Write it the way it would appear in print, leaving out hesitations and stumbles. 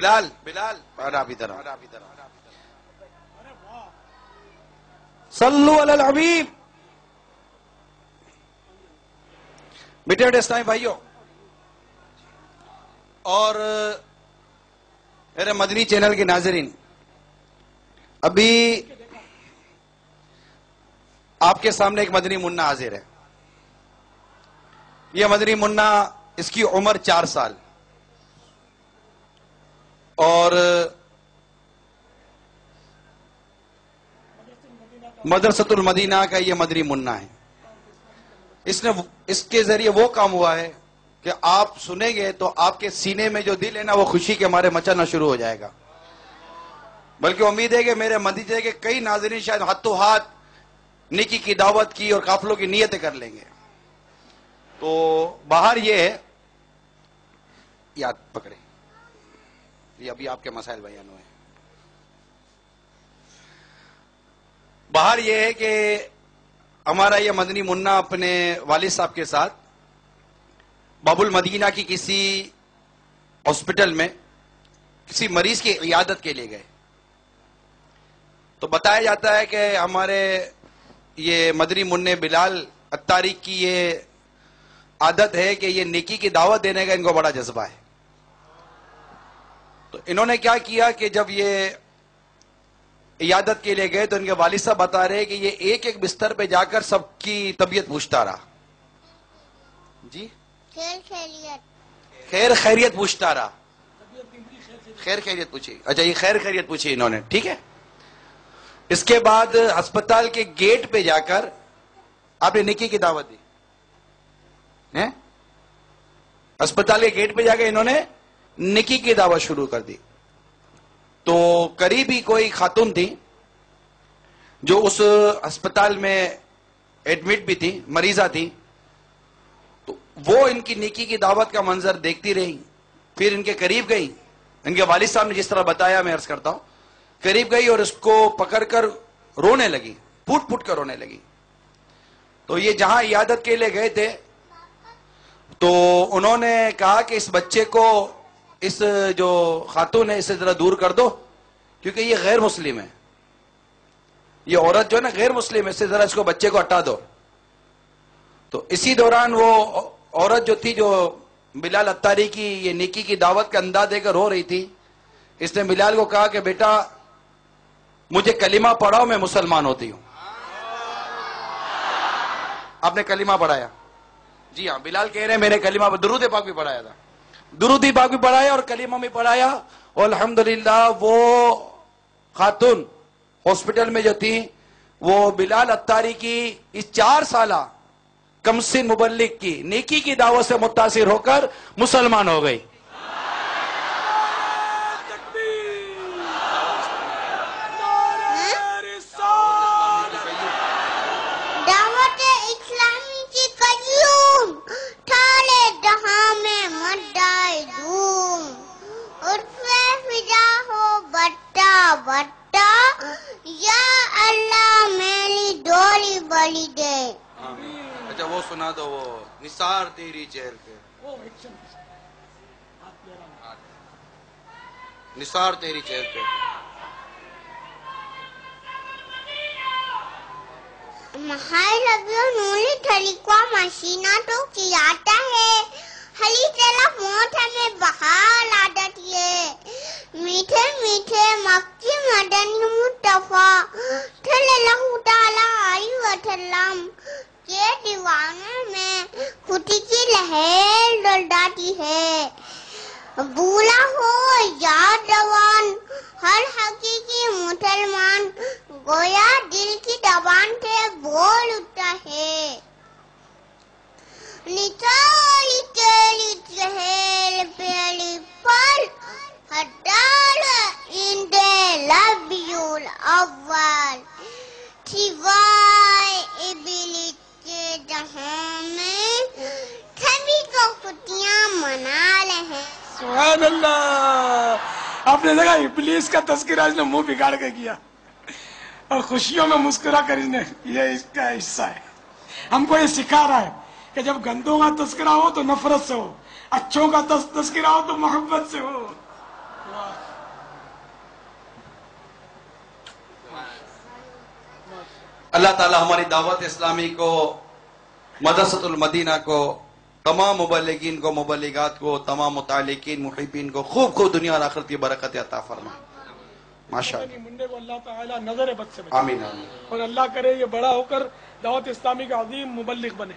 بلال آپ ادھر صلو علی الحبیب. بیٹے اسلامی بھائیوں اور میرے مدنی چینل کے ناظرین، ابھی آپ کے سامنے ایک مدنی منا حاضر ہے. یہ مدنی منا، اس کی عمر 4 سال اور مدرسۃ المدینہ کا یہ مدنی منا ہے. اس کے ذریعے وہ کام ہوا ہے کہ آپ سنیں گے تو آپ کے سینے میں جو دل ہے نا وہ خوشی کے ہمارے مچلنا شروع ہو جائے گا. بلکہ امید ہے کہ میرے مدیجے کے کئی ناظرین شاید ہاتھوں ہاتھ نیکی کی دعوت کی اور قافلوں کی نیتیں کر لیں گے. تو باہر یہ ہے، یاد پکڑے، یہ ابھی آپ کے مسائل بیان ہوئے. باہر یہ ہے کہ ہمارا یہ مدنی منا اپنے والد صاحب کے ساتھ باب المدینہ کی کسی ہاسپٹل میں کسی مریض کی عیادت کے لیے گئے. تو بتایا جاتا ہے کہ ہمارے یہ مدنی منع بلال اتاری کی یہ عادت ہے کہ یہ نیکی کی دعوت دینے کا ان کو بڑا جذبہ ہے. تو انہوں نے کیا کیا کہ جب یہ عیادت کے لیے گئے تو ان کے والد صاحب بتا رہے کہ یہ ایک ایک بستر پہ جا کر سب کی طبیعت پوچھتا رہا. جی خیر خیریت پوچھتا رہا. خیر خیریت پوچھی. اچھا، یہ خیر خیریت پوچھی انہوں نے، ٹھیک ہے. اس کے بعد ہسپتال کے گیٹ پہ جا کر آپ نے نیکی کی دعوت دی. ہسپتال کے گیٹ پہ جا کے انہوں نے نیکی کی دعوت شروع کر دی. تو قریب ہی کوئی خاتون تھی جو اس ہسپتال میں ایڈمٹ بھی تھی، مریضہ تھی. تو وہ ان کی نیکی کی دعوت کا منظر دیکھتی رہی. پھر ان کے قریب گئی، ان کے والد صاحب نے جس طرح بتایا میں عرض کرتا ہوں، قریب گئی اور اس کو پکڑ کر رونے لگی، پھوٹ پھوٹ کر رونے لگی. تو یہ جہاں عیادت کے لیے گئے تھے تو انہوں نے کہا کہ اس بچے کو، اس جو خاتون ہے اسے ذرا دور کر دو کیونکہ یہ غیر مسلم ہے، یہ عورت جو ہے نا غیر مسلم ہے، اس سے ذرا اس کو بچے کو ہٹا دو. تو اسی دوران وہ عورت جو تھی، جو بلال اتاری کی یہ نیکی کی دعوت کا انداز دے کر رو رہی تھی، اس نے بلال کو کہا کہ بیٹا مجھے کلمہ پڑھاؤ، میں مسلمان ہوتی ہوں. آپ نے کلمہ پڑھایا؟ جی ہاں. بلال کہہ رہے ہیں میں نے کلمہ درود پاک بھی پڑھایا تھا، درود پاک بھی پڑھایا اور کلمہ بھی پڑھایا. اور الحمدللہ وہ خاتون ہاسپٹل میں جو تھی وہ بلال اتاری کی اس 4 سالہ کم سن مبلغ کی نیکی کی دعوت سے متاثر ہو کر مسلمان ہو گئی. اچھا وہ سنا دو، وہ نثار تیری چہر پہ، نثار تیری چہر پہ. مہائی لگیو نولی تھلیکوا مشینہ تو کیاتا ہے ہلی تیلا موت ہمیں بحال عادت یہ میٹھے میٹھے مکی مدنی متفا تھل اللہ تعالیٰ علیہ وسلم کے دیوانوں میں خودی کی لہر ڈلڈاتی ہے. بولا ہو یاد روان ہر حقیقی مسلمان گویا دل کی زبان سے بول اٹھتا ہے. نچالی تیلی چہل پہلی پل ہڈال اندے لبیول اول سوائے ابلیس کے جہاں میں سبھی کو خوشیاں منا لیں. سبحان اللہ. آپ نے دیکھا ابلیس کا تذکرہ اس نے منہ بگاڑ کے کیا اور خوشیوں میں مسکرا کر اس نے، یہ اس کا حصہ ہے. ہم کو یہ سکھا رہا ہے کہ جب گندوں کا تذکرہ ہو تو نفرت سے ہو، اچھوں کا تذکرہ ہو تو محبت سے ہو. اللہ تعالیٰ ہماری دعوت اسلامی کو، مدرسۃ المدینہ کو، تمام مبلغین کو، مبلغات کو، تمام متعلقین محبین کو خوب خوب دنیا اور آخرت کی برکت عطا فرمائے. ماشاءاللہ. منڈے کو اللہ تعالیٰ نظر بد سے بچائے، آمین آمین. اور اللہ کرے یہ بڑا ہو کر دعوت اسلامی کا عظیم مبلغ بنے.